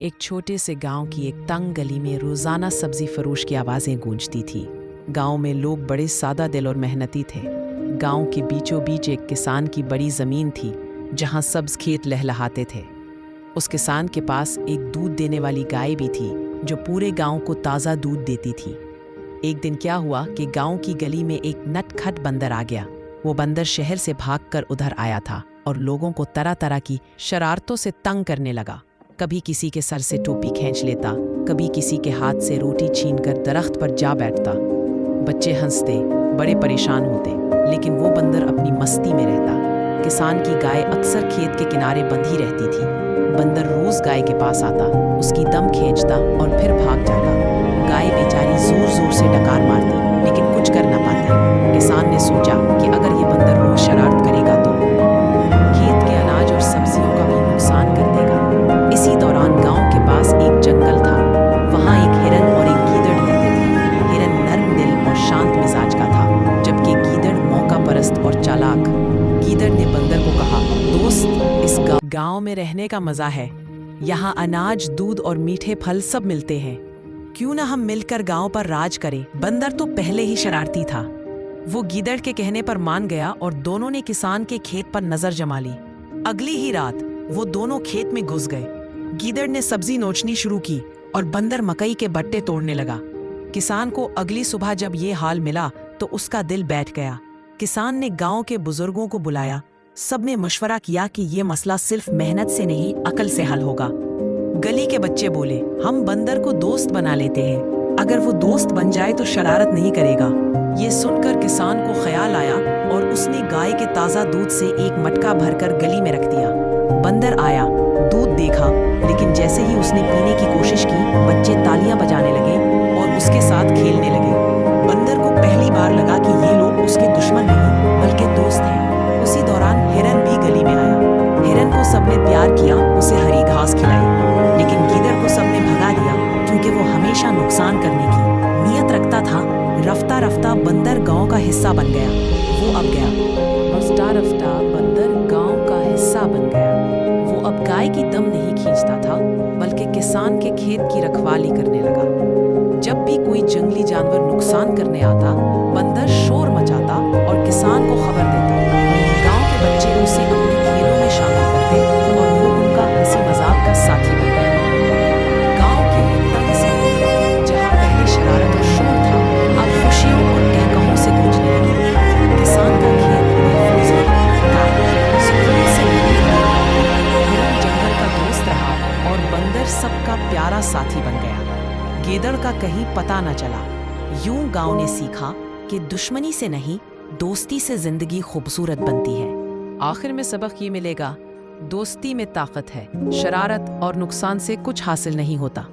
एक छोटे से गांव की एक तंग गली में रोजाना सब्जी फरोश की आवाजें गूंजती थी। गांव में लोग बड़े सादा दिल और मेहनती थे। गांव के बीचों बीच एक किसान की बड़ी जमीन थी जहां सब्ज खेत लहलहाते थे। उस किसान के पास एक दूध देने वाली गाय भी थी जो पूरे गांव को ताज़ा दूध देती थी। एक दिन क्या हुआ कि गांव की गली में एक नटखट बंदर आ गया। वो बंदर शहर से भागकर उधर आया था और लोगों को तरह तरह की शरारतों से तंग करने लगा। कभी किसी के सर से टोपी खींच लेता, कभी किसी के हाथ से रोटी छीनकर दरख्त पर जा बैठता। बच्चे हंसते, बड़े परेशान होते, लेकिन वो बंदर अपनी मस्ती में रहता। किसान की गाय अक्सर खेत के किनारे बंधी रहती थी। बंदर रोज गाय के पास आता, उसकी दम खींचता और फिर भाग जाता। गाय बेचारी जोर जोर से डकार मारती, लेकिन कुछ कर ना पाती। किसान ने सोचा कि अगर ये बंदर रोज शरारत करेगा तो खेत के अनाज और सब्जियों का भी नुकसान कर देगा। इसी दौरान गांव के पास एक जंगल था। वहां एक हिरन और एक गीदड़ रहते थे। हिरन नर्म दिल और शांत मिजाज का था, जबकि गीदड़ मौका परस्त और चालाक। गीदड़ ने बंदर को कहा, दोस्त, इस गांव में रहने का मजा है। यहाँ अनाज, दूध और मीठे फल सब मिलते हैं। क्यों ना हम मिलकर गांव पर राज करें। बंदर तो पहले ही शरारती था। वो गीदड़ के कहने पर मान गया और दोनों ने किसान के खेत पर नजर जमा ली। अगली ही रात वो दोनों खेत में घुस गए। गीदड़ ने सब्जी नोचनी शुरू की और बंदर मकई के बट्टे तोड़ने लगा। किसान को अगली सुबह जब ये हाल मिला तो उसका दिल बैठ गया। किसान ने गांव के बुजुर्गों को बुलाया। सबने मशवरा किया कि ये मसला सिर्फ मेहनत से नहीं, अकल से हल होगा। गली के बच्चे बोले, हम बंदर को दोस्त बना लेते हैं। अगर वो दोस्त बन जाए तो शरारत नहीं करेगा। ये सुनकर किसान को ख्याल आया और उसने गाय के ताज़ा दूध से एक मटका भरकर गली में रख दिया। बंदर आया, दूध देखा, लेकिन जैसे ही उसने पीने की कोशिश की, बच्चे तालियां बजाने लगे और उसके साथ खेलने लगे। बंदर को पहली बार लगा कि ये लोग उसके दुश्मन नहीं बल्कि दोस्त हैं। उसी दौरान हिरन भी गली में आया। हिरन को सबने प्यार किया, उसे हरी घास खिलाई, लेकिन गीदड़ को सबने भगा दिया क्योंकि वो हमेशा नुकसान करने की नीयत रखता था। रफ्ता रफ्ता बंदर गांव का हिस्सा बन गया। वो अब गया रफ्ता रफ्ता बंदर गांव का हिस्सा बन गया। वो अब गाय की दम नहीं खींचता था, बल्कि किसान के खेत की रखवाली करने लगा। जब भी कोई जंगली जानवर नुकसान करने आता, बंदर शोर मचाता और किसान को खबर देता। गांव के बच्चे उसे अपने खेलों में शामिल करते और वो उनका हंसी मजाक का साथी बन गया। गांव के तंग से जहां पहले शरारत और शोर था, अब खुशियों और कहकहों से गूंजने लगी। किसान का खेत महफूज है, गाय सुकून से घूमती रही, हिरन जंगल का दोस्त रहा और बंदर सबका प्यारा साथी बन गया। गीदड़ का कहीं पता न चला। यूं गांव ने सीखा कि दुश्मनी से नहीं, दोस्ती से जिंदगी खूबसूरत बनती है। आखिर में सबक ये मिलेगा, दोस्ती में ताकत है, शरारत और नुकसान से कुछ हासिल नहीं होता।